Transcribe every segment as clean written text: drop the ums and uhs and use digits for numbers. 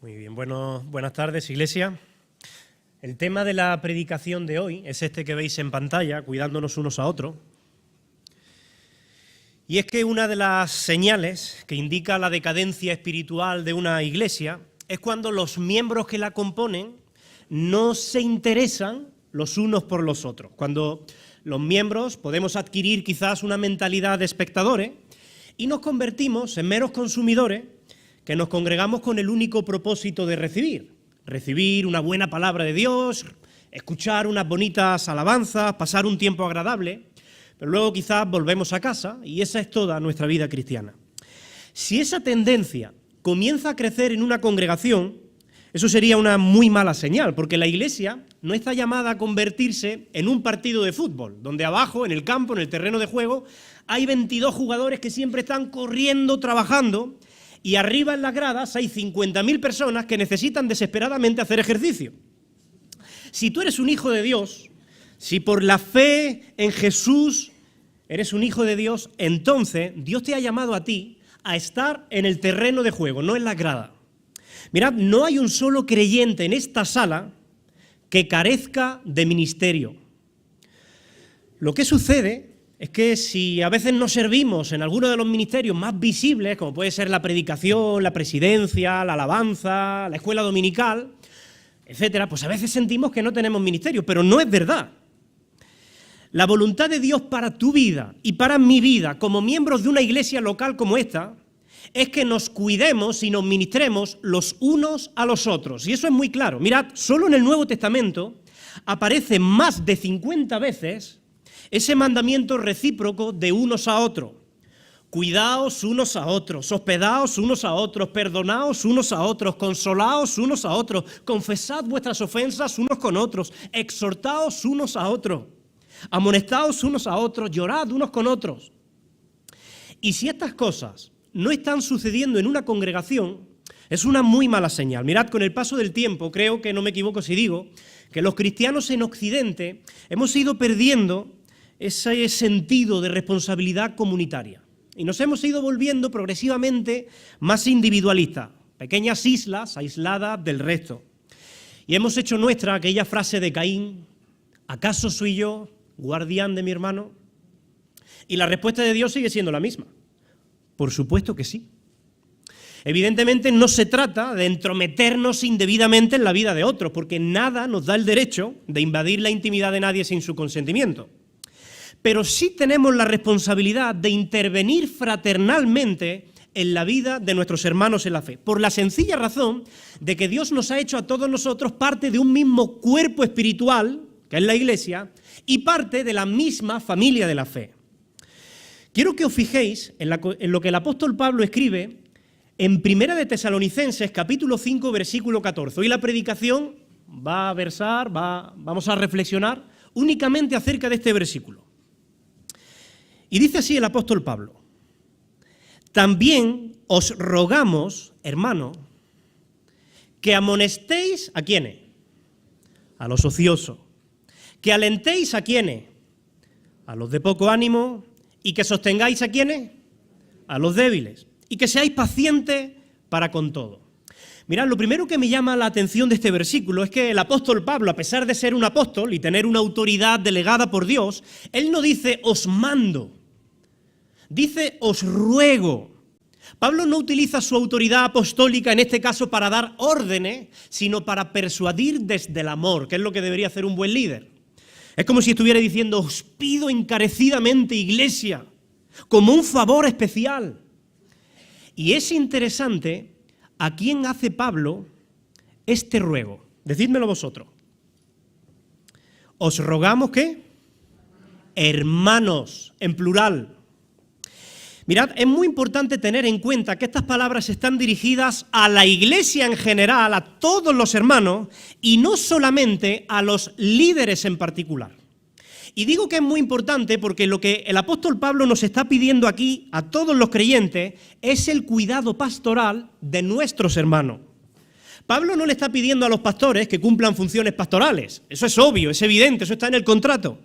Muy bien, buenas tardes, Iglesia. El tema de la predicación de hoy es este que veis en pantalla, cuidándonos unos a otros. Y es que una de las señales que indica la decadencia espiritual de una iglesia es cuando los miembros que la componen no se interesan los unos por los otros. Cuando los miembros podemos adquirir quizás una mentalidad de espectadores y nos convertimos en meros consumidores que nos congregamos con el único propósito de recibir una buena palabra de Dios, escuchar unas bonitas alabanzas, pasar un tiempo agradable, pero luego quizás volvemos a casa y esa es toda nuestra vida cristiana. Si esa tendencia comienza a crecer en una congregación, eso sería una muy mala señal, porque la iglesia no está llamada a convertirse en un partido de fútbol, donde abajo, en el campo, en el terreno de juego, hay 22 jugadores que siempre están corriendo, trabajando, y arriba en las gradas hay 50.000 personas que necesitan desesperadamente hacer ejercicio. Si tú eres un hijo de Dios, si por la fe en Jesús eres un hijo de Dios, entonces Dios te ha llamado a ti a estar en el terreno de juego, no en la grada. Mirad, no hay un solo creyente en esta sala que carezca de ministerio. Lo que sucede es que si a veces no servimos en alguno de los ministerios más visibles, como puede ser la predicación, la presidencia, la alabanza, la escuela dominical, etcétera, pues a veces sentimos que no tenemos ministerio, pero no es verdad. La voluntad de Dios para tu vida y para mi vida, como miembros de una iglesia local como esta, es que nos cuidemos y nos ministremos los unos a los otros. Y eso es muy claro. Mirad, solo en el Nuevo Testamento aparece más de 50 veces ese mandamiento recíproco de unos a otros. Cuidaos unos a otros, hospedaos unos a otros, perdonaos unos a otros, consolaos unos a otros, confesad vuestras ofensas unos con otros, exhortaos unos a otros, amonestaos unos a otros, llorad unos con otros. Y si estas cosas no están sucediendo en una congregación, es una muy mala señal. Mirad, con el paso del tiempo, creo que no me equivoco si digo, que los cristianos en Occidente hemos ido perdiendo ese sentido de responsabilidad comunitaria. Y nos hemos ido volviendo progresivamente más individualistas, pequeñas islas aisladas del resto. Y hemos hecho nuestra aquella frase de Caín: ¿acaso soy yo guardián de mi hermano? Y la respuesta de Dios sigue siendo la misma. Por supuesto que sí. Evidentemente no se trata de entrometernos indebidamente en la vida de otros, porque nada nos da el derecho de invadir la intimidad de nadie sin su consentimiento. Pero sí tenemos la responsabilidad de intervenir fraternalmente en la vida de nuestros hermanos en la fe, por la sencilla razón de que Dios nos ha hecho a todos nosotros parte de un mismo cuerpo espiritual, que es la Iglesia, y parte de la misma familia de la fe. Quiero que os fijéis en lo que el apóstol Pablo escribe en Primera de Tesalonicenses, capítulo 5, versículo 14. Hoy la predicación va a versar, vamos a reflexionar únicamente acerca de este versículo. Y dice así el apóstol Pablo: también os rogamos, hermano, que amonestéis ¿a quiénes? A los ociosos. Que alentéis ¿a quiénes? A los de poco ánimo. Y que sostengáis ¿a quiénes? A los débiles. Y que seáis pacientes para con todo. Mirad, lo primero que me llama la atención de este versículo es que el apóstol Pablo, a pesar de ser un apóstol y tener una autoridad delegada por Dios, él no dice os mando, dice os ruego. Pablo no utiliza su autoridad apostólica en este caso para dar órdenes, sino para persuadir desde el amor, que es lo que debería hacer un buen líder. Es como si estuviera diciendo: os pido encarecidamente, iglesia, como un favor especial. Y es interesante a quién hace Pablo este ruego. Decídmelo vosotros. Os rogamos, ¿qué? Hermanos, en plural. Mirad, es muy importante tener en cuenta que estas palabras están dirigidas a la iglesia en general, a todos los hermanos, y no solamente a los líderes en particular. Y digo que es muy importante porque lo que el apóstol Pablo nos está pidiendo aquí a todos los creyentes es el cuidado pastoral de nuestros hermanos. Pablo no le está pidiendo a los pastores que cumplan funciones pastorales, eso es obvio, es evidente, eso está en el contrato.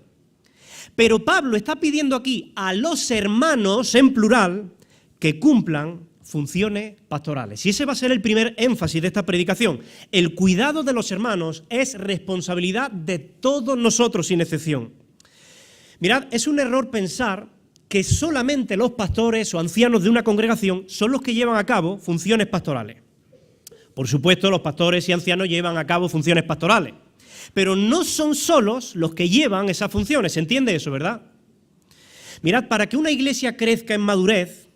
Pero Pablo está pidiendo aquí a los hermanos, en plural, que cumplan funciones pastorales. Y ese va a ser el primer énfasis de esta predicación. El cuidado de los hermanos es responsabilidad de todos nosotros, sin excepción. Mirad, es un error pensar que solamente los pastores o ancianos de una congregación son los que llevan a cabo funciones pastorales. Por supuesto, los pastores y ancianos llevan a cabo funciones pastorales, pero no son solos los que llevan esas funciones. ¿Se entiende eso, verdad? Mirad, para que una iglesia crezca en madurez,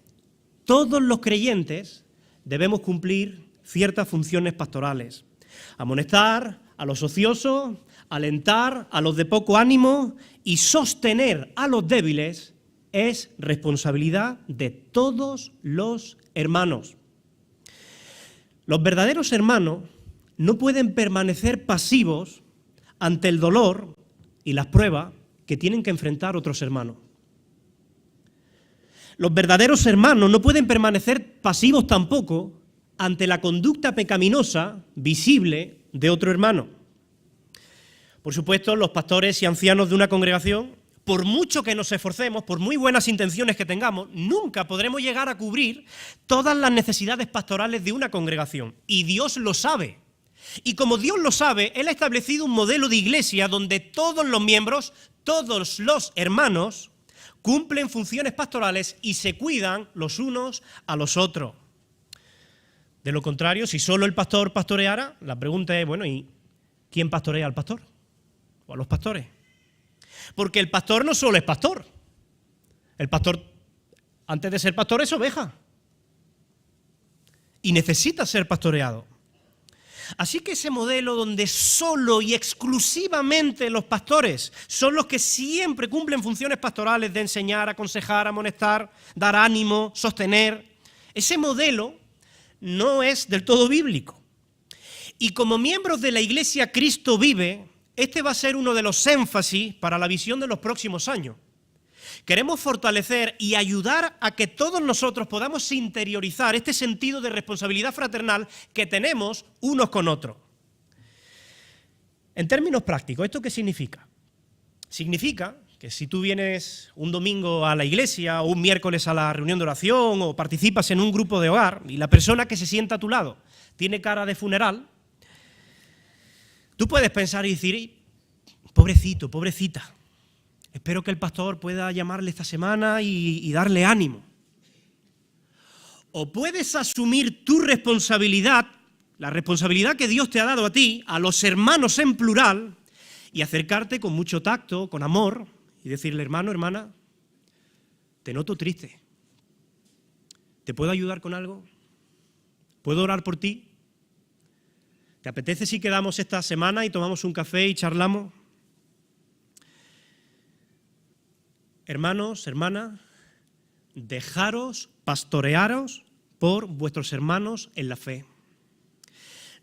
todos los creyentes debemos cumplir ciertas funciones pastorales. Amonestar a los ociosos, alentar a los de poco ánimo y sostener a los débiles es responsabilidad de todos los hermanos. Los verdaderos hermanos no pueden permanecer pasivos ante el dolor y las pruebas que tienen que enfrentar otros hermanos. Los verdaderos hermanos no pueden permanecer pasivos tampoco ante la conducta pecaminosa visible de otro hermano. Por supuesto, los pastores y ancianos de una congregación, por mucho que nos esforcemos, por muy buenas intenciones que tengamos, nunca podremos llegar a cubrir todas las necesidades pastorales de una congregación. Y Dios lo sabe. Y como Dios lo sabe, Él ha establecido un modelo de iglesia donde todos los miembros, todos los hermanos, cumplen funciones pastorales y se cuidan los unos a los otros. De lo contrario, si solo el pastor pastoreara, la pregunta es, bueno, ¿y quién pastorea al pastor? ¿O a los pastores? Porque el pastor no solo es pastor. El pastor, antes de ser pastor, es oveja. Y necesita ser pastoreado. Así que ese modelo donde solo y exclusivamente los pastores son los que siempre cumplen funciones pastorales de enseñar, aconsejar, amonestar, dar ánimo, sostener, ese modelo no es del todo bíblico. Y como miembros de la Iglesia Cristo Vive, este va a ser uno de los énfasis para la visión de los próximos años. Queremos fortalecer y ayudar a que todos nosotros podamos interiorizar este sentido de responsabilidad fraternal que tenemos unos con otros. En términos prácticos, ¿esto qué significa? Significa que si tú vienes un domingo a la iglesia o un miércoles a la reunión de oración o participas en un grupo de hogar y la persona que se sienta a tu lado tiene cara de funeral, tú puedes pensar y decir, pobrecito, pobrecita, espero que el pastor pueda llamarle esta semana y darle ánimo. O puedes asumir tu responsabilidad, la responsabilidad que Dios te ha dado a ti, a los hermanos en plural, y acercarte con mucho tacto, con amor, y decirle, hermano, hermana, te noto triste. ¿Te puedo ayudar con algo? ¿Puedo orar por ti? ¿Te apetece si quedamos esta semana y tomamos un café y charlamos? Hermanos, hermanas, dejaros pastorearos por vuestros hermanos en la fe.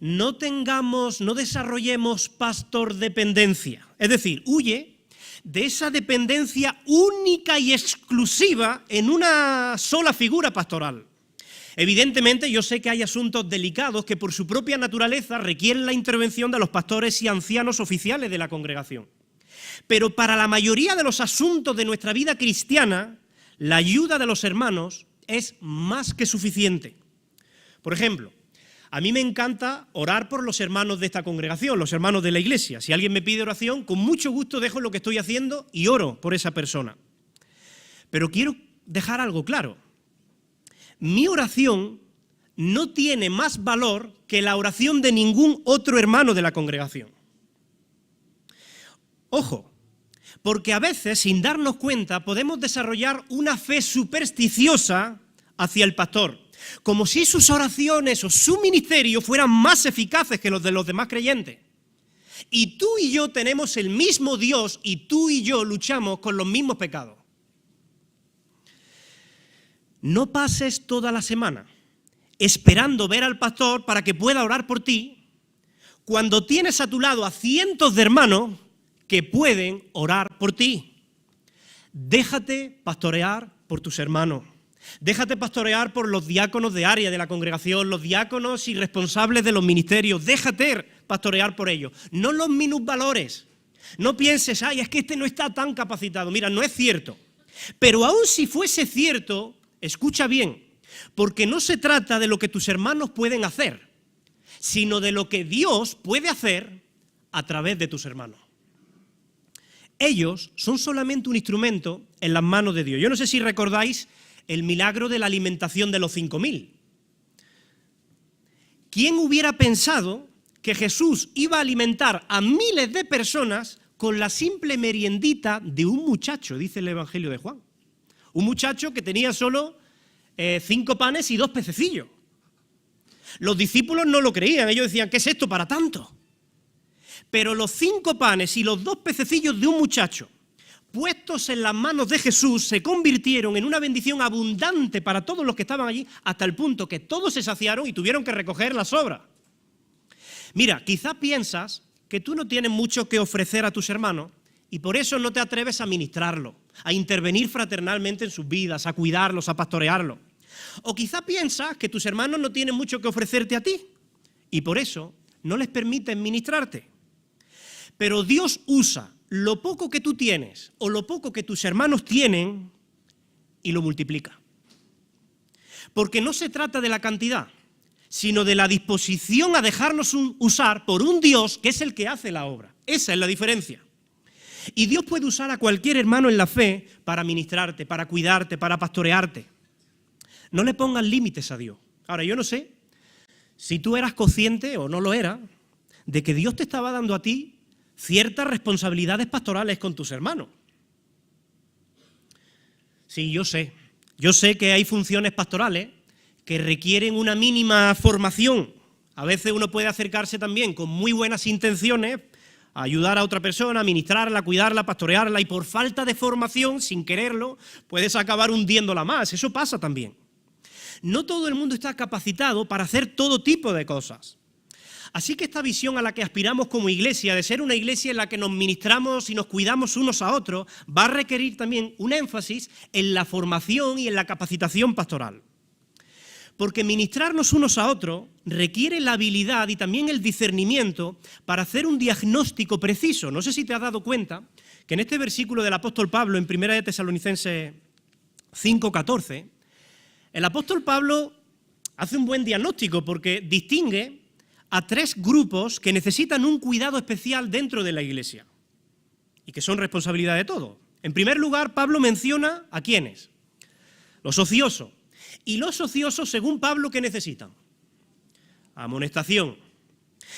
No desarrollemos pastordependencia, es decir, huye de esa dependencia única y exclusiva en una sola figura pastoral. Evidentemente, yo sé que hay asuntos delicados que por su propia naturaleza requieren la intervención de los pastores y ancianos oficiales de la congregación. Pero para la mayoría de los asuntos de nuestra vida cristiana, la ayuda de los hermanos es más que suficiente. Por ejemplo, a mí me encanta orar por los hermanos de esta congregación, los hermanos de la iglesia. Si alguien me pide oración, con mucho gusto dejo lo que estoy haciendo y oro por esa persona. Pero quiero dejar algo claro. Mi oración no tiene más valor que la oración de ningún otro hermano de la congregación. Ojo, porque a veces, sin darnos cuenta, podemos desarrollar una fe supersticiosa hacia el pastor, como si sus oraciones o su ministerio fueran más eficaces que los de los demás creyentes. Y tú y yo tenemos el mismo Dios y tú y yo luchamos con los mismos pecados. No pases toda la semana esperando ver al pastor para que pueda orar por ti, cuando tienes a tu lado a cientos de hermanos que pueden orar por ti. Déjate pastorear por tus hermanos. Déjate pastorear por los diáconos de área de la congregación, los diáconos y responsables de los ministerios. Déjate pastorear por ellos. No los minusvalores. No pienses, ay, es que este no está tan capacitado. Mira, no es cierto. Pero aun si fuese cierto, escucha bien, Porque no se trata de lo que tus hermanos pueden hacer, sino de lo que Dios puede hacer a través de tus hermanos. Ellos son solamente un instrumento en las manos de Dios. Yo no sé si recordáis el milagro de la alimentación de los 5.000. ¿Quién hubiera pensado que Jesús iba a alimentar a miles de personas con la simple meriendita de un muchacho, dice el Evangelio de Juan? Un muchacho que tenía solo 5 panes y 2 pececillos. Los discípulos no lo creían, ellos decían, ¿qué es esto para tanto? Pero los 5 panes y los 2 pececillos de un muchacho puestos en las manos de Jesús se convirtieron en una bendición abundante para todos los que estaban allí, hasta el punto que todos se saciaron y tuvieron que recoger las sobras. Mira, quizás piensas que tú no tienes mucho que ofrecer a tus hermanos y por eso no te atreves a ministrarlo, a intervenir fraternalmente en sus vidas, a cuidarlos, a pastorearlos. O quizás piensas que tus hermanos no tienen mucho que ofrecerte a ti y por eso no les permites ministrarte. Pero Dios usa lo poco que tú tienes o lo poco que tus hermanos tienen y lo multiplica. Porque no se trata de la cantidad, sino de la disposición a dejarnos usar por un Dios que es el que hace la obra. Esa es la diferencia. Y Dios puede usar a cualquier hermano en la fe para ministrarte, para cuidarte, para pastorearte. No le pongas límites a Dios. Ahora, yo no sé si tú eras consciente o no lo eras de que Dios te estaba dando a ti ciertas responsabilidades pastorales con tus hermanos. Sí, yo sé que hay funciones pastorales que requieren una mínima formación. A veces uno puede acercarse también con muy buenas intenciones a ayudar a otra persona, a ministrarla, a cuidarla, a pastorearla, y por falta de formación, sin quererlo, puedes acabar hundiéndola más. Eso pasa también. No todo el mundo está capacitado para hacer todo tipo de cosas. Así que esta visión a la que aspiramos como iglesia, de ser una iglesia en la que nos ministramos y nos cuidamos unos a otros, va a requerir también un énfasis en la formación y en la capacitación pastoral. Porque ministrarnos unos a otros requiere la habilidad y también el discernimiento para hacer un diagnóstico preciso. No sé si te has dado cuenta que en este versículo del apóstol Pablo, en 1 de Tesalonicenses 5:14, el apóstol Pablo hace un buen diagnóstico porque distingue a 3 grupos que necesitan un cuidado especial dentro de la iglesia y que son responsabilidad de todos. En primer lugar, Pablo menciona a ¿quiénes? Los ociosos. Y los ociosos, según Pablo, ¿qué necesitan? Amonestación.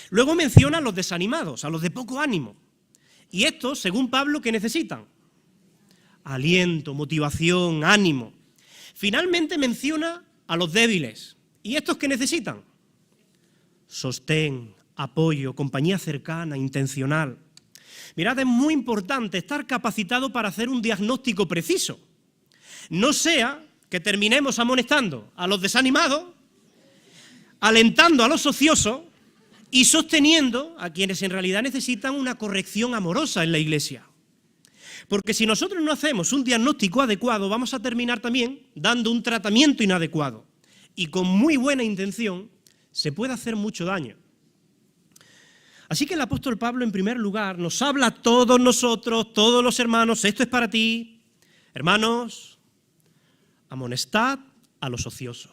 Luego menciona a los desanimados, a los de poco ánimo. Y estos, según Pablo, ¿qué necesitan? Aliento, motivación, ánimo. Finalmente menciona a los débiles. ¿Y estos qué necesitan? Sostén, apoyo, compañía cercana, intencional. Mirad, es muy importante estar capacitado para hacer un diagnóstico preciso. No sea que terminemos amonestando a los desanimados, alentando a los ociosos y sosteniendo a quienes en realidad necesitan una corrección amorosa en la iglesia. Porque si nosotros no hacemos un diagnóstico adecuado, vamos a terminar también dando un tratamiento inadecuado. Y con muy buena intención se puede hacer mucho daño. Así que el apóstol Pablo, en primer lugar, nos habla a todos nosotros, todos los hermanos, esto es para ti, hermanos, amonestad a los ociosos.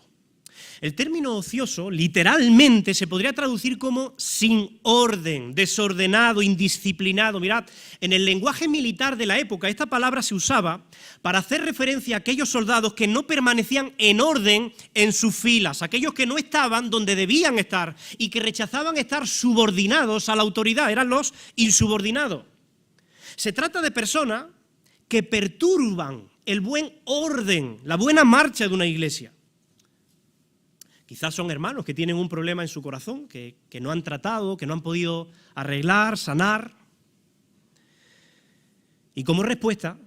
El término ocioso literalmente se podría traducir como sin orden, desordenado, indisciplinado. Mirad, en el lenguaje militar de la época esta palabra se usaba para hacer referencia a aquellos soldados que no permanecían en orden en sus filas, aquellos que no estaban donde debían estar y que rechazaban estar subordinados a la autoridad, eran los insubordinados. Se trata de personas que perturban el buen orden, la buena marcha de una iglesia. Quizás son hermanos que tienen un problema en su corazón, que no han tratado, que no han podido arreglar, sanar. Y como respuesta,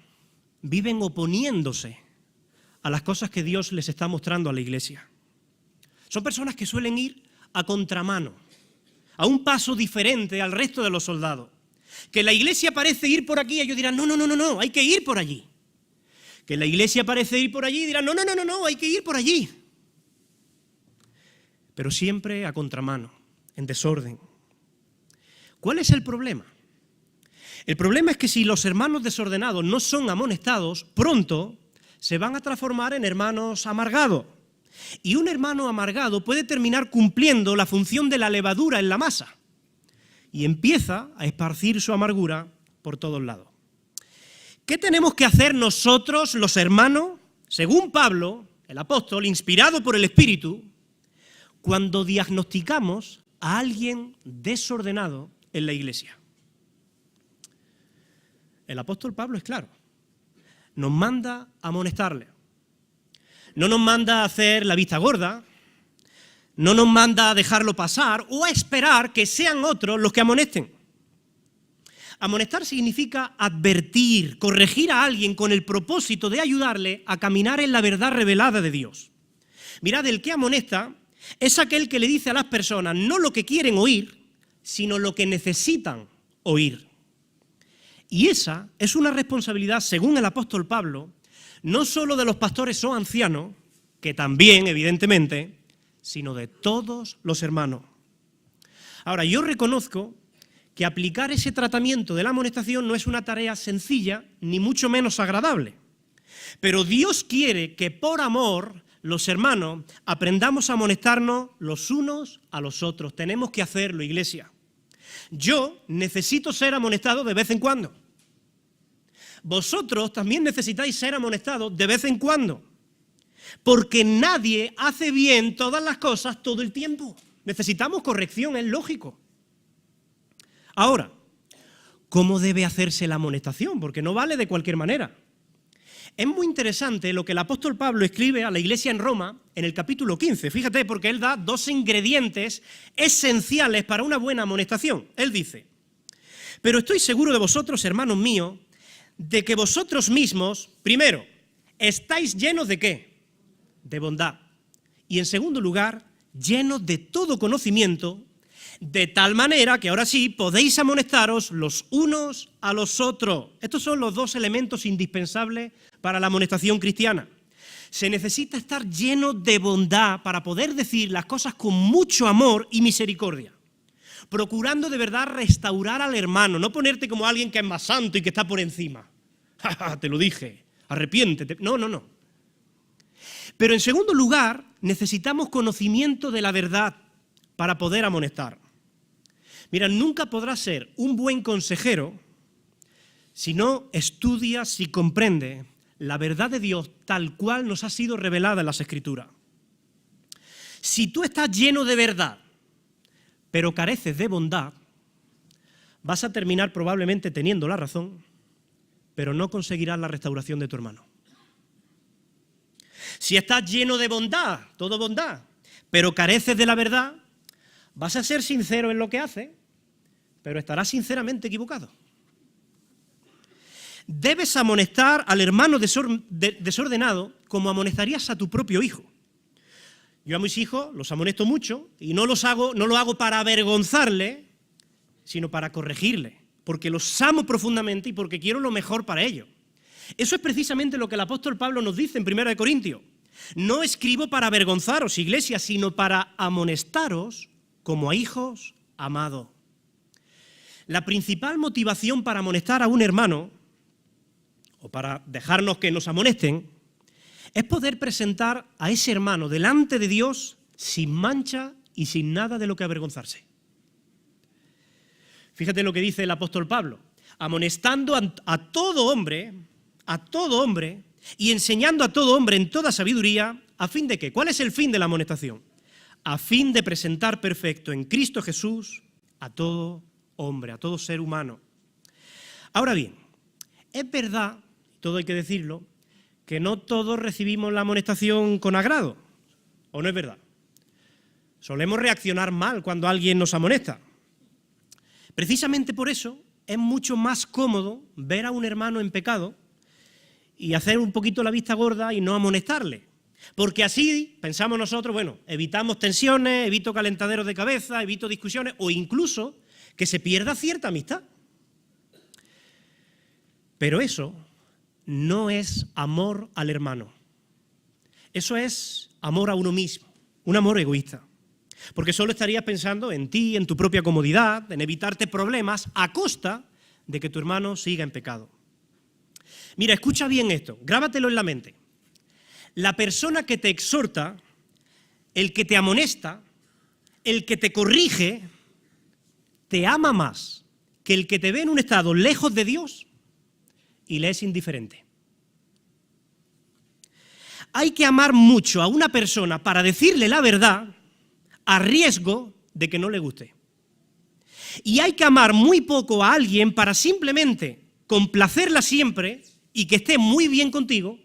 viven oponiéndose a las cosas que Dios les está mostrando a la iglesia. Son personas que suelen ir a contramano, a un paso diferente al resto de los soldados. Que la iglesia parece ir por aquí, ellos dirán, no, hay que ir por allí. Que la iglesia parece ir por allí, dirán, no, hay que ir por allí. Pero siempre a contramano, en desorden. ¿Cuál es el problema? El problema es que si los hermanos desordenados no son amonestados, pronto se van a transformar en hermanos amargados. Y un hermano amargado puede terminar cumpliendo la función de la levadura en la masa y empieza a esparcir su amargura por todos lados. ¿Qué tenemos que hacer nosotros, los hermanos, según Pablo, el apóstol, inspirado por el Espíritu, cuando diagnosticamos a alguien desordenado en la iglesia? El apóstol Pablo es claro, nos manda a amonestarle. No nos manda a hacer la vista gorda, no nos manda a dejarlo pasar o a esperar que sean otros los que amonesten. Amonestar significa advertir, corregir a alguien con el propósito de ayudarle a caminar en la verdad revelada de Dios. Mirad, el que amonesta es aquel que le dice a las personas no lo que quieren oír, sino lo que necesitan oír. Y esa es una responsabilidad, según el apóstol Pablo, no solo de los pastores o ancianos, que también, evidentemente, sino de todos los hermanos. Ahora, yo reconozco que aplicar ese tratamiento de la amonestación no es una tarea sencilla, ni mucho menos agradable. Pero Dios quiere que por amor, los hermanos, aprendamos a amonestarnos los unos a los otros. Tenemos que hacerlo, iglesia. Yo necesito ser amonestado de vez en cuando. Vosotros también necesitáis ser amonestados de vez en cuando, porque nadie hace bien todas las cosas todo el tiempo. Necesitamos corrección, es lógico. Ahora, ¿cómo debe hacerse la amonestación? Porque no vale de cualquier manera. Es muy interesante lo que el apóstol Pablo escribe a la iglesia en Roma en el capítulo 15. Fíjate, porque él da dos ingredientes esenciales para una buena amonestación. Él dice: pero estoy seguro de vosotros, hermanos míos, de que vosotros mismos, primero, estáis llenos ¿de qué? De bondad. Y en segundo lugar, llenos de todo conocimiento, de tal manera que ahora sí podéis amonestaros los unos a los otros. Estos son los dos elementos indispensables para la amonestación cristiana. Se necesita estar lleno de bondad para poder decir las cosas con mucho amor y misericordia, procurando de verdad restaurar al hermano, no ponerte como alguien que es más santo y que está por encima. ¡Ja, ja, te lo dije! Arrepiéntete. No, no, no. Pero en segundo lugar, necesitamos conocimiento de la verdad para poder amonestar. Mira, nunca podrás ser un buen consejero si no estudias y comprendes la verdad de Dios tal cual nos ha sido revelada en las Escrituras. Si tú estás lleno de verdad, pero careces de bondad, vas a terminar probablemente teniendo la razón, pero no conseguirás la restauración de tu hermano. Si estás lleno de bondad, todo bondad, pero careces de la verdad, vas a ser sincero en lo que haces, pero estarás sinceramente equivocado. Debes amonestar al hermano desordenado como amonestarías a tu propio hijo. Yo a mis hijos los amonesto mucho y no lo hago para avergonzarle, sino para corregirle, porque los amo profundamente y porque quiero lo mejor para ellos. Eso es precisamente lo que el apóstol Pablo nos dice en 1 Corintios. No escribo para avergonzaros, iglesia, sino para amonestaros como a hijos amados. La principal motivación para amonestar a un hermano, o para dejarnos que nos amonesten, es poder presentar a ese hermano delante de Dios sin mancha y sin nada de lo que avergonzarse. Fíjate lo que dice el apóstol Pablo: amonestando a todo hombre, y enseñando a todo hombre en toda sabiduría, ¿a fin de qué? ¿Cuál es el fin de la amonestación? A fin de presentar perfecto en Cristo Jesús a todo hombre, a todo ser humano. Ahora bien, es verdad, todo hay que decirlo, que no todos recibimos la amonestación con agrado, ¿o no es verdad? Solemos reaccionar mal cuando alguien nos amonesta. Precisamente por eso es mucho más cómodo ver a un hermano en pecado y hacer un poquito la vista gorda y no amonestarle. Porque así, pensamos nosotros, bueno, evitamos tensiones, evito calentaderos de cabeza, evito discusiones o incluso que se pierda cierta amistad. Pero eso no es amor al hermano. Eso es amor a uno mismo, un amor egoísta. Porque solo estarías pensando en ti, en tu propia comodidad, en evitarte problemas a costa de que tu hermano siga en pecado. Mira, escucha bien esto, grábatelo en la mente. La persona que te exhorta el que te amonesta, el que te corrige, te ama más que el que te ve en un estado lejos de Dios y le es indiferente. Hay que amar mucho a una persona para decirle la verdad a riesgo de que no le guste. Y hay que amar muy poco a alguien para simplemente complacerla siempre y que esté muy bien contigo,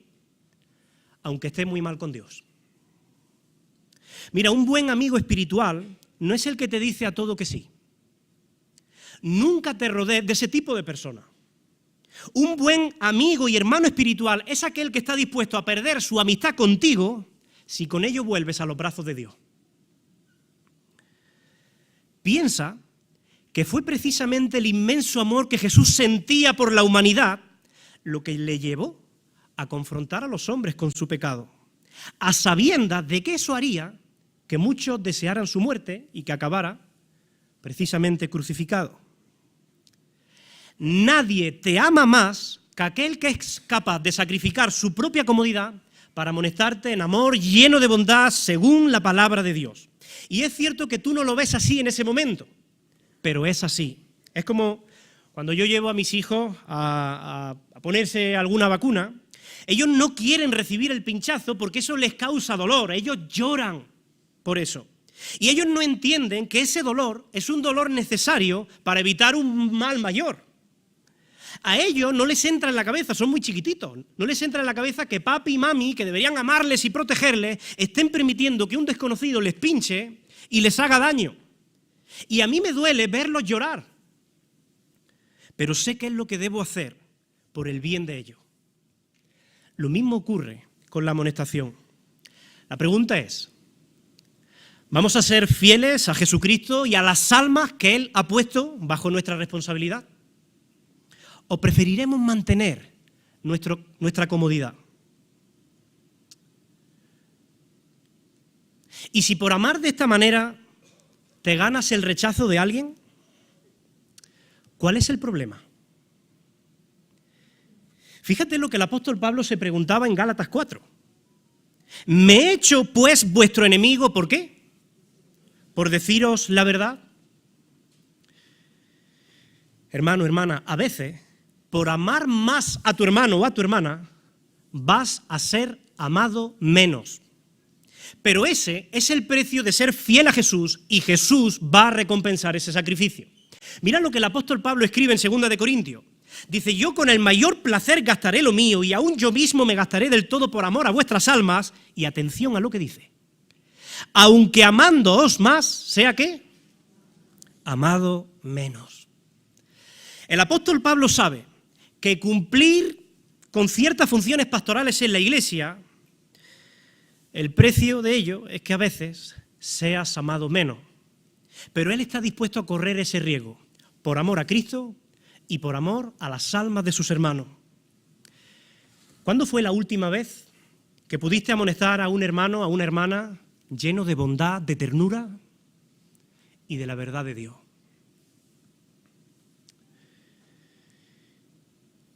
aunque esté muy mal con Dios. Mira, un buen amigo espiritual no es el que te dice a todo que sí. Nunca te rodees de ese tipo de persona. Un buen amigo y hermano espiritual es aquel que está dispuesto a perder su amistad contigo si con ello vuelves a los brazos de Dios. Piensa que fue precisamente el inmenso amor que Jesús sentía por la humanidad lo que le llevó a confrontar a los hombres con su pecado, a sabiendas de que eso haría que muchos desearan su muerte y que acabara precisamente crucificado. Nadie te ama más que aquel que es capaz de sacrificar su propia comodidad para amonestarte en amor lleno de bondad según la palabra de Dios. Y es cierto que tú no lo ves así en ese momento, pero es así. Es como cuando yo llevo a mis hijos a ponerse alguna vacuna, ellos no quieren recibir el pinchazo porque eso les causa dolor, ellos lloran por eso. Y ellos no entienden que ese dolor es un dolor necesario para evitar un mal mayor. A ellos no les entra en la cabeza, son muy chiquititos, no les entra en la cabeza que papi y mami, que deberían amarles y protegerles, estén permitiendo que un desconocido les pinche y les haga daño. Y a mí me duele verlos llorar, pero sé qué es lo que debo hacer por el bien de ellos. Lo mismo ocurre con la amonestación. La pregunta es, ¿vamos a ser fieles a Jesucristo y a las almas que Él ha puesto bajo nuestra responsabilidad? ¿O preferiremos mantener nuestra comodidad? Y si por amar de esta manera te ganas el rechazo de alguien, ¿cuál es el problema? Fíjate lo que el apóstol Pablo se preguntaba en Gálatas 4. ¿Me he hecho pues vuestro enemigo? ¿Por qué? ¿Por deciros la verdad? Hermano, hermana, a veces, por amar más a tu hermano o a tu hermana, vas a ser amado menos. Pero ese es el precio de ser fiel a Jesús y Jesús va a recompensar ese sacrificio. Mira lo que el apóstol Pablo escribe en 2 de Corintios. Dice, yo con el mayor placer gastaré lo mío y aún yo mismo me gastaré del todo por amor a vuestras almas. Y atención a lo que dice. Aunque amándoos más, ¿sea qué? Amado menos. El apóstol Pablo sabe que cumplir con ciertas funciones pastorales en la iglesia, el precio de ello es que a veces seas amado menos. Pero él está dispuesto a correr ese riesgo por amor a Cristo y por amor a las almas de sus hermanos. ¿Cuándo fue la última vez que pudiste amonestar a un hermano, a una hermana, lleno de bondad, de ternura y de la verdad de Dios?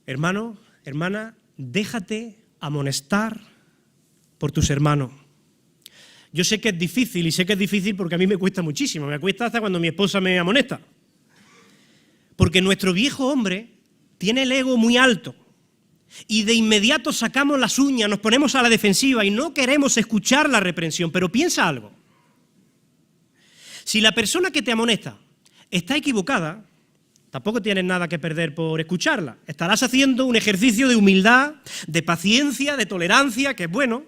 Hermano, hermana, déjate amonestar por tus hermanos. Yo sé que es difícil, y sé que es difícil porque a mí me cuesta muchísimo. Me cuesta hasta cuando mi esposa me amonesta. Porque nuestro viejo hombre tiene el ego muy alto y de inmediato sacamos las uñas, nos ponemos a la defensiva y no queremos escuchar la reprensión. Pero piensa algo. Si la persona que te amonesta está equivocada, tampoco tienes nada que perder por escucharla. Estarás haciendo un ejercicio de humildad, de paciencia, de tolerancia, que es bueno.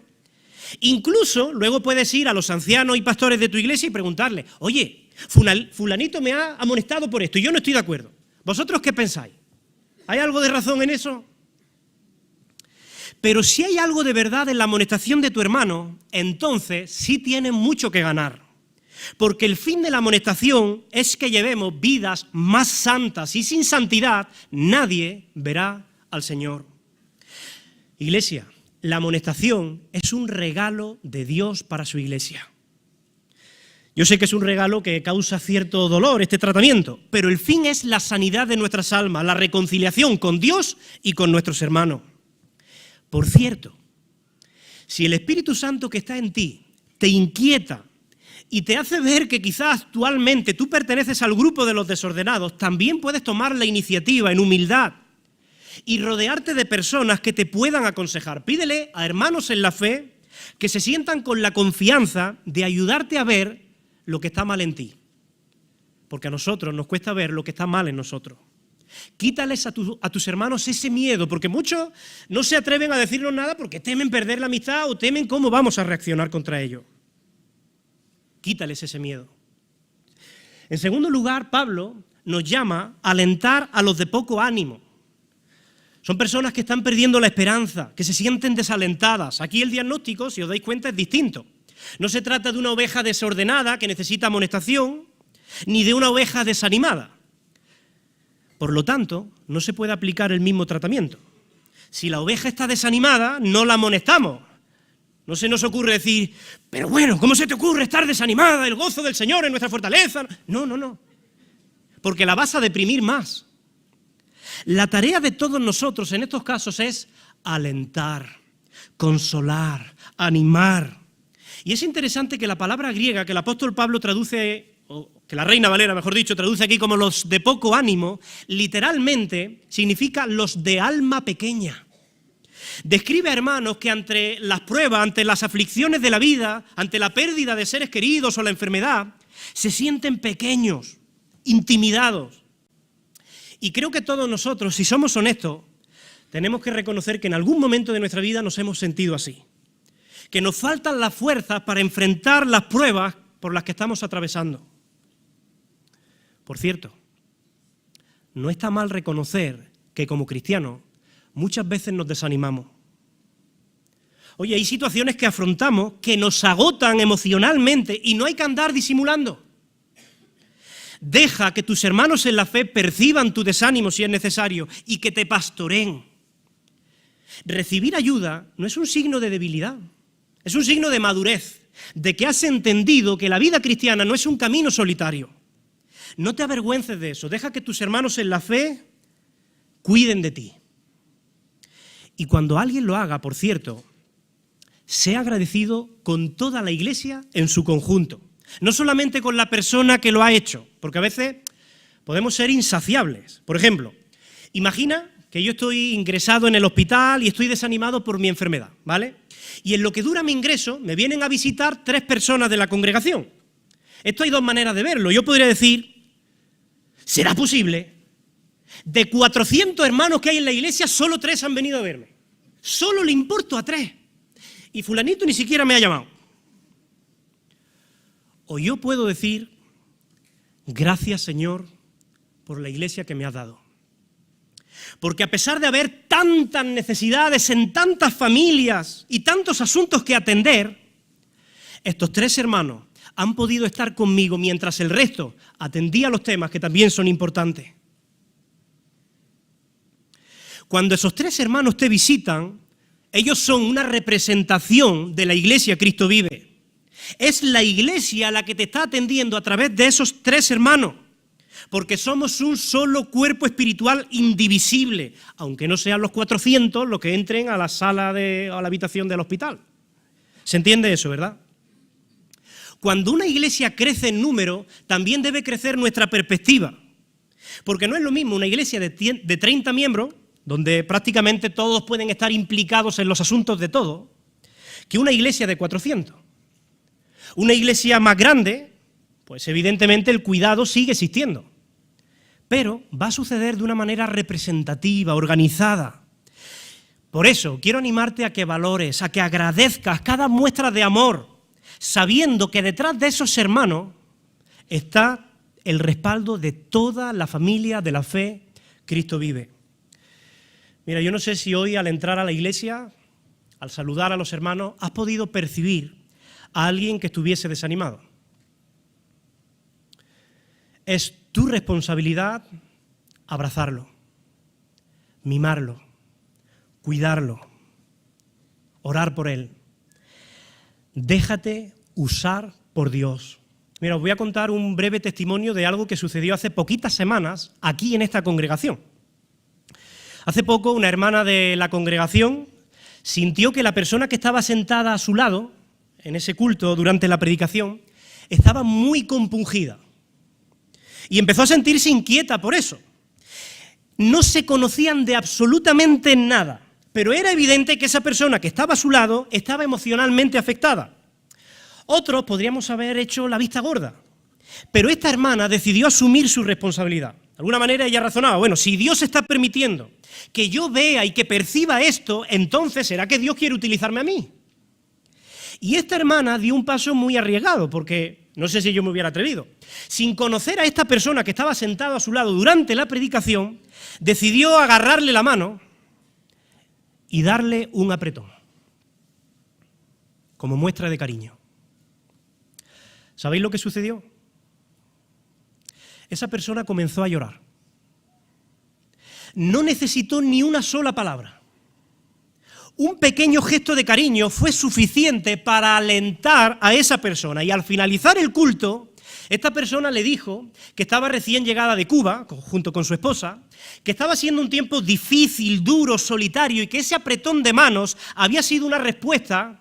Incluso luego puedes ir a los ancianos y pastores de tu iglesia y preguntarle, oye, fulanito me ha amonestado por esto y yo no estoy de acuerdo. ¿Vosotros qué pensáis? ¿Hay algo de razón en eso? Pero si hay algo de verdad en la amonestación de tu hermano, entonces sí tienes mucho que ganar. Porque el fin de la amonestación es que llevemos vidas más santas y sin santidad nadie verá al Señor. Iglesia, la amonestación es un regalo de Dios para su iglesia. Yo sé que es un regalo que causa cierto dolor este tratamiento, pero el fin es la sanidad de nuestras almas, la reconciliación con Dios y con nuestros hermanos. Por cierto, si el Espíritu Santo que está en ti te inquieta y te hace ver que quizás actualmente tú perteneces al grupo de los desordenados, también puedes tomar la iniciativa en humildad y rodearte de personas que te puedan aconsejar. Pídele a hermanos en la fe que se sientan con la confianza de ayudarte a ver lo que está mal en ti. Porque a nosotros nos cuesta ver lo que está mal en nosotros. Quítales a tus hermanos ese miedo, porque muchos no se atreven a decirnos nada porque temen perder la amistad o temen cómo vamos a reaccionar contra ellos. Quítales ese miedo. En segundo lugar, Pablo nos llama a alentar a los de poco ánimo. Son personas que están perdiendo la esperanza, que se sienten desalentadas. Aquí el diagnóstico, si os dais cuenta, es distinto. No se trata de una oveja desordenada que necesita amonestación, ni de una oveja desanimada. Por lo tanto, no se puede aplicar el mismo tratamiento. Si la oveja está desanimada, no la amonestamos. No se nos ocurre decir, pero bueno, ¿cómo se te ocurre estar desanimada? El gozo del Señor es nuestra fortaleza. No. Porque la vas a deprimir más. La tarea de todos nosotros en estos casos es alentar, consolar, animar. Y es interesante que la palabra griega que el apóstol Pablo traduce, o que la Reina Valera, mejor dicho, traduce aquí como los de poco ánimo, literalmente significa los de alma pequeña. Describe a hermanos que ante las pruebas, ante las aflicciones de la vida, ante la pérdida de seres queridos o la enfermedad, se sienten pequeños, intimidados. Y creo que todos nosotros, si somos honestos, tenemos que reconocer que en algún momento de nuestra vida nos hemos sentido así. Que nos faltan las fuerzas para enfrentar las pruebas por las que estamos atravesando. Por cierto, no está mal reconocer que como cristianos muchas veces nos desanimamos. Oye, hay situaciones que afrontamos que nos agotan emocionalmente y no hay que andar disimulando. Deja que tus hermanos en la fe perciban tu desánimo si es necesario y que te pastoreen. Recibir ayuda no es un signo de debilidad, es un signo de madurez, de que has entendido que la vida cristiana no es un camino solitario. No te avergüences de eso, deja que tus hermanos en la fe cuiden de ti. Y cuando alguien lo haga, por cierto, sea agradecido con toda la iglesia en su conjunto. No solamente con la persona que lo ha hecho, porque a veces podemos ser insaciables. Por ejemplo, imagina que yo estoy ingresado en el hospital y estoy desanimado por mi enfermedad, ¿vale? Y en lo que dura mi ingreso me vienen a visitar 3 personas de la congregación. Esto hay 2 maneras de verlo. Yo podría decir, ¿será posible? De 400 hermanos que hay en la iglesia, solo 3 han venido a verme. Solo le importo a 3. Y fulanito ni siquiera me ha llamado. O yo puedo decir, gracias Señor por la iglesia que me has dado. Porque a pesar de haber tantas necesidades en tantas familias y tantos asuntos que atender, estos 3 hermanos han podido estar conmigo mientras el resto atendía los temas que también son importantes. Cuando esos 3 hermanos te visitan, ellos son una representación de la iglesia Cristo Vive. Es la iglesia la que te está atendiendo a través de esos 3 hermanos, porque somos un solo cuerpo espiritual indivisible, aunque no sean los 400 los que entren a la sala a la habitación del hospital. ¿Se entiende eso, verdad? Cuando una iglesia crece en número, también debe crecer nuestra perspectiva, porque no es lo mismo una iglesia de 30 miembros, donde prácticamente todos pueden estar implicados en los asuntos de todo, que una iglesia de 400. Una iglesia más grande, pues evidentemente el cuidado sigue existiendo, pero va a suceder de una manera representativa, organizada. Por eso quiero animarte a que valores, a que agradezcas cada muestra de amor, sabiendo que detrás de esos hermanos está el respaldo de toda la familia de la fe Cristo Vive. Mira, yo no sé si hoy al entrar a la iglesia, al saludar a los hermanos, has podido percibir a alguien que estuviese desanimado. Es tu responsabilidad abrazarlo, mimarlo, cuidarlo, orar por él. Déjate usar por Dios. Mira, os voy a contar un breve testimonio de algo que sucedió hace poquitas semanas aquí en esta congregación. Hace poco una hermana de la congregación sintió que la persona que estaba sentada a su lado, en ese culto, durante la predicación, estaba muy compungida y empezó a sentirse inquieta por eso. No se conocían de absolutamente nada, pero era evidente que esa persona que estaba a su lado estaba emocionalmente afectada. Otros podríamos haber hecho la vista gorda, pero esta hermana decidió asumir su responsabilidad. De alguna manera ella razonaba, bueno, si Dios está permitiendo que yo vea y que perciba esto, entonces ¿será que Dios quiere utilizarme a mí? Y esta hermana dio un paso muy arriesgado, porque no sé si yo me hubiera atrevido. Sin conocer a esta persona que estaba sentada a su lado durante la predicación, decidió agarrarle la mano y darle un apretón, como muestra de cariño. ¿Sabéis lo que sucedió? Esa persona comenzó a llorar. No necesitó ni una sola palabra. Un pequeño gesto de cariño fue suficiente para alentar a esa persona, y al finalizar el culto, esta persona le dijo que estaba recién llegada de Cuba, junto con su esposa, que estaba siendo un tiempo difícil, duro, solitario, y que ese apretón de manos había sido una respuesta,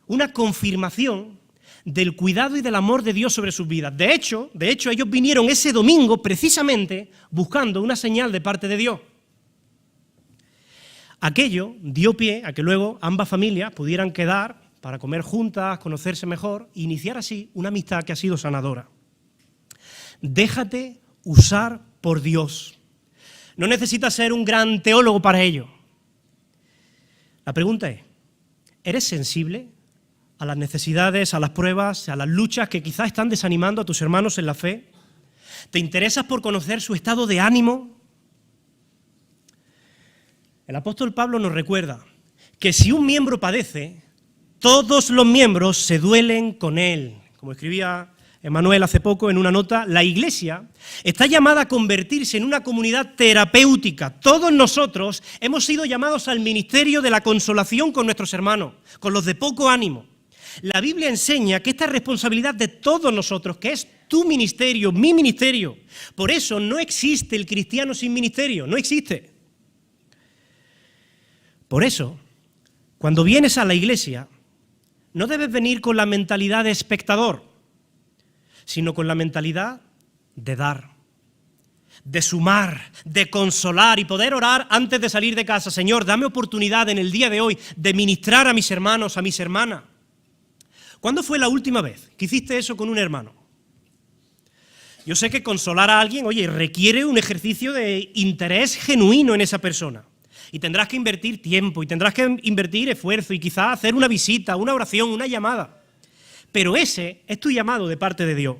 una confirmación del cuidado y del amor de Dios sobre sus vidas. De hecho, ellos vinieron ese domingo precisamente buscando una señal de parte de Dios. Aquello dio pie a que luego ambas familias pudieran quedar para comer juntas, conocerse mejor e iniciar así una amistad que ha sido sanadora. Déjate usar por Dios. No necesitas ser un gran teólogo para ello. La pregunta es, ¿eres sensible a las necesidades, a las pruebas, a las luchas que quizás están desanimando a tus hermanos en la fe? ¿Te interesas por conocer su estado de ánimo? El apóstol Pablo nos recuerda que si un miembro padece, todos los miembros se duelen con él. Como escribía Emmanuel hace poco en una nota, la Iglesia está llamada a convertirse en una comunidad terapéutica. Todos nosotros hemos sido llamados al ministerio de la consolación con nuestros hermanos, con los de poco ánimo. La Biblia enseña que esta es responsabilidad de todos nosotros, que es tu ministerio, mi ministerio. Por eso no existe el cristiano sin ministerio, no existe. Por eso, cuando vienes a la iglesia, no debes venir con la mentalidad de espectador, sino con la mentalidad de dar, de sumar, de consolar y poder orar antes de salir de casa. Señor, dame oportunidad en el día de hoy de ministrar a mis hermanos, a mis hermanas. ¿Cuándo fue la última vez que hiciste eso con un hermano? Yo sé que consolar a alguien, oye, requiere un ejercicio de interés genuino en esa persona. Y tendrás que invertir tiempo, y tendrás que invertir esfuerzo, y quizás hacer una visita, una oración, una llamada. Pero ese es tu llamado de parte de Dios.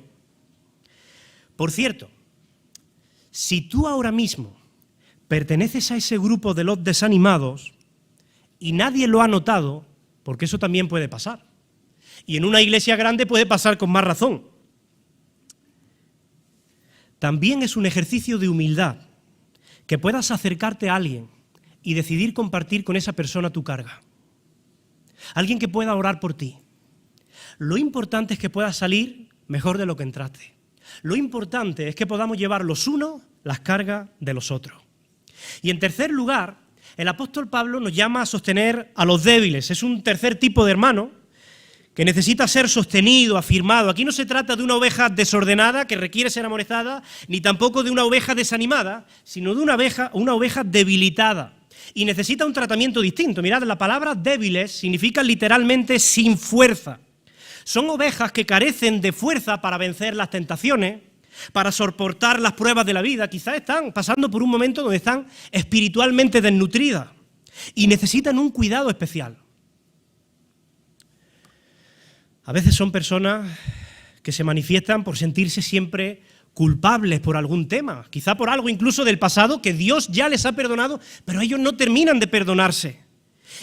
Por cierto, si tú ahora mismo perteneces a ese grupo de los desanimados y nadie lo ha notado, porque eso también puede pasar. Y en una iglesia grande puede pasar con más razón. También es un ejercicio de humildad que puedas acercarte a alguien y decidir compartir con esa persona tu carga. Alguien que pueda orar por ti. Lo importante es que puedas salir mejor de lo que entraste. Lo importante es que podamos llevar los unos las cargas de los otros. Y en tercer lugar, el apóstol Pablo nos llama a sostener a los débiles. Es un tercer tipo de hermano que necesita ser sostenido, afirmado. Aquí no se trata de una oveja desordenada que requiere ser amonestada, ni tampoco de una oveja desanimada, sino de una oveja debilitada. Y necesita un tratamiento distinto. Mirad, la palabra débiles significa literalmente sin fuerza. Son ovejas que carecen de fuerza para vencer las tentaciones, para soportar las pruebas de la vida. Quizás están pasando por un momento donde están espiritualmente desnutridas y necesitan un cuidado especial. A veces son personas que se manifiestan por sentirse siempre culpables por algún tema, quizá por algo incluso del pasado que Dios ya les ha perdonado, pero ellos no terminan de perdonarse.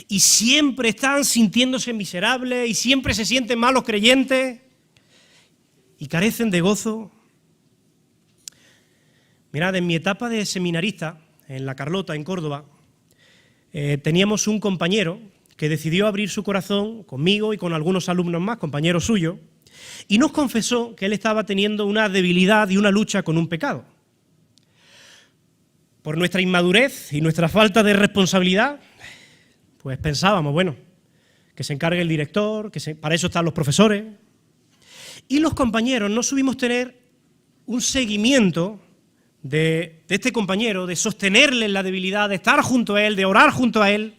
Y siempre están sintiéndose miserables y siempre se sienten malos creyentes y carecen de gozo. Mirad, en mi etapa de seminarista, en La Carlota, en Córdoba, teníamos un compañero que decidió abrir su corazón conmigo y con algunos alumnos más, compañeros suyos, y nos confesó que él estaba teniendo una debilidad y una lucha con un pecado. Por nuestra inmadurez y nuestra falta de responsabilidad, pues pensábamos, bueno, que se encargue el director, para eso están los profesores. Y los compañeros no subimos tener un seguimiento de este compañero, de sostenerle en la debilidad, de estar junto a él, de orar junto a él.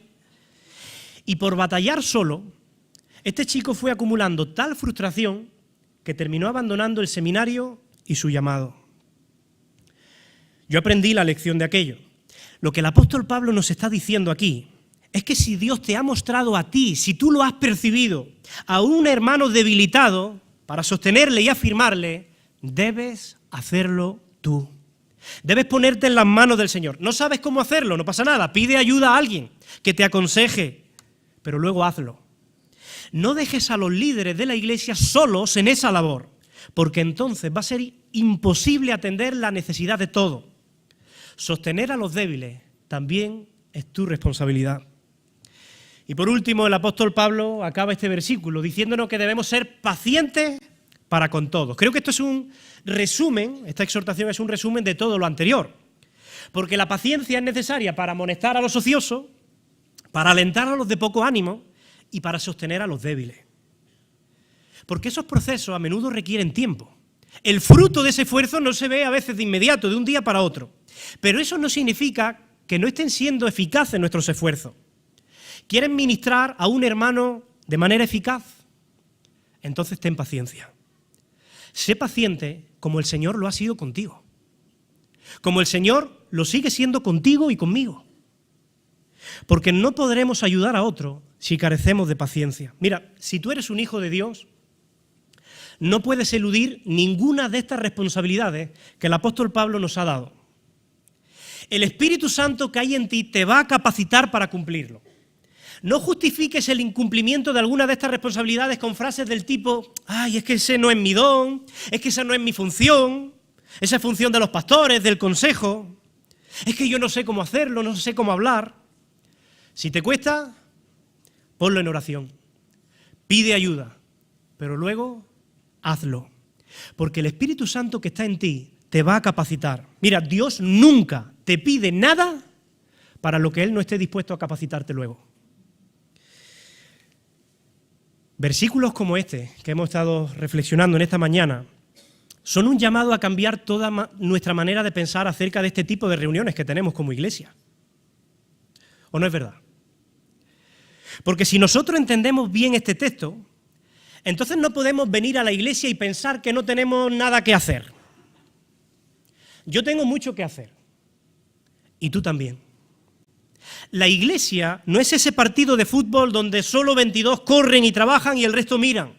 Y por batallar solo, este chico fue acumulando tal frustración que terminó abandonando el seminario y su llamado. Yo aprendí la lección de aquello. Lo que el apóstol Pablo nos está diciendo aquí es que si Dios te ha mostrado a ti, si tú lo has percibido, a un hermano debilitado, para sostenerle y afirmarle, debes hacerlo tú. Debes ponerte en las manos del Señor. No sabes cómo hacerlo, no pasa nada. Pide ayuda a alguien que te aconseje, pero luego hazlo. No dejes a los líderes de la iglesia solos en esa labor, porque entonces va a ser imposible atender la necesidad de todo. Sostener a los débiles también es tu responsabilidad. Y por último, el apóstol Pablo acaba este versículo diciéndonos que debemos ser pacientes para con todos. Creo que esto es un resumen, esta exhortación es un resumen de todo lo anterior. Porque la paciencia es necesaria para amonestar a los ociosos, para alentar a los de poco ánimo y para sostener a los débiles. Porque esos procesos a menudo requieren tiempo. El fruto de ese esfuerzo no se ve a veces de inmediato, de un día para otro. Pero eso no significa que no estén siendo eficaces nuestros esfuerzos. ¿Quieres ministrar a un hermano de manera eficaz? Entonces ten paciencia. Sé paciente como el Señor lo ha sido contigo. Como el Señor lo sigue siendo contigo y conmigo. Porque no podremos ayudar a otro si carecemos de paciencia. Mira, si tú eres un hijo de Dios, no puedes eludir ninguna de estas responsabilidades que el apóstol Pablo nos ha dado. El Espíritu Santo que hay en ti te va a capacitar para cumplirlo. No justifiques el incumplimiento de alguna de estas responsabilidades con frases del tipo, ay, es que ese no es mi don, es que esa no es mi función, esa es función de los pastores, del consejo, es que yo no sé cómo hacerlo, no sé cómo hablar. Si te cuesta, ponlo en oración, pide ayuda, pero luego hazlo, porque el Espíritu Santo que está en ti te va a capacitar. Mira, Dios nunca te pide nada para lo que Él no esté dispuesto a capacitarte luego. Versículos como este que hemos estado reflexionando en esta mañana son un llamado a cambiar toda nuestra manera de pensar acerca de este tipo de reuniones que tenemos como iglesia. ¿O no es verdad? Porque si nosotros entendemos bien este texto, entonces no podemos venir a la iglesia y pensar que no tenemos nada que hacer. Yo tengo mucho que hacer. Y tú también. La iglesia no es ese partido de fútbol donde solo 22 corren y trabajan y el resto miran.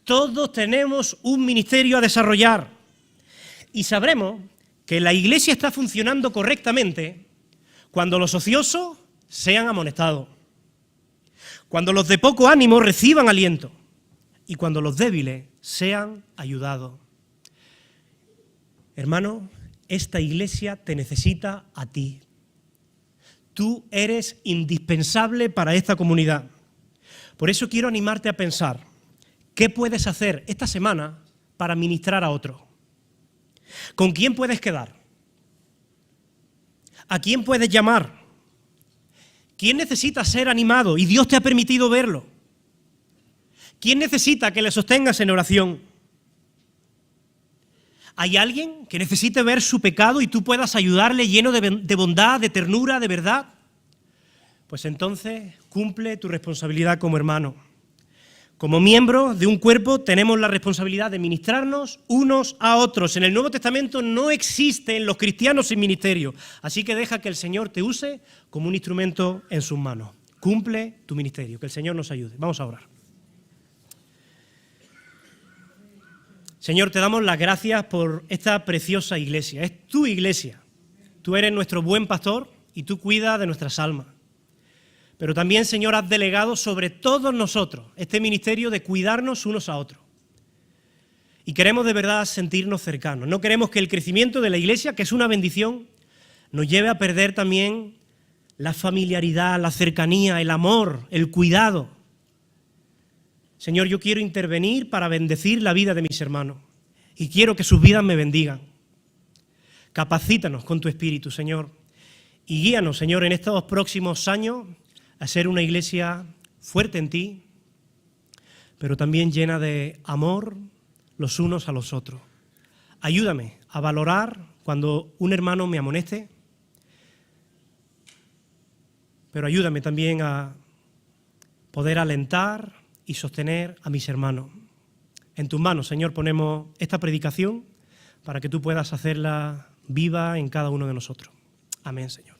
Todos tenemos un ministerio a desarrollar. Y sabremos que la iglesia está funcionando correctamente cuando los ociosos sean amonestados, cuando los de poco ánimo reciban aliento y cuando los débiles sean ayudados. Hermano, esta iglesia te necesita a ti. Tú eres indispensable para esta comunidad. Por eso quiero animarte a pensar, ¿qué puedes hacer esta semana para ministrar a otro? ¿Con quién puedes quedar? ¿A quién puedes llamar? ¿Quién necesita ser animado y Dios te ha permitido verlo? ¿Quién necesita que le sostengas en oración? ¿Hay alguien que necesite ver su pecado y tú puedas ayudarle lleno de bondad, de ternura, de verdad? Pues entonces cumple tu responsabilidad como hermano. Como miembro de un cuerpo tenemos la responsabilidad de ministrarnos unos a otros. En el Nuevo Testamento no existen los cristianos sin ministerio, así que deja que el Señor te use como un instrumento en sus manos. Cumple tu ministerio, que el Señor nos ayude. Vamos a orar. Señor, te damos las gracias por esta preciosa iglesia. Es tu iglesia. Tú eres nuestro buen pastor y tú cuidas de nuestras almas. Pero también, Señor, has delegado sobre todos nosotros este ministerio de cuidarnos unos a otros. Y queremos de verdad sentirnos cercanos. No queremos que el crecimiento de la iglesia, que es una bendición, nos lleve a perder también la familiaridad, la cercanía, el amor, el cuidado. Señor, yo quiero intervenir para bendecir la vida de mis hermanos y quiero que sus vidas me bendigan. Capacítanos con tu Espíritu, Señor, y guíanos, Señor, en estos próximos años a ser una iglesia fuerte en ti, pero también llena de amor los unos a los otros. Ayúdame a valorar cuando un hermano me amoneste, pero ayúdame también a poder alentar y sostener a mis hermanos. En tus manos, Señor, ponemos esta predicación para que tú puedas hacerla viva en cada uno de nosotros. Amén, Señor.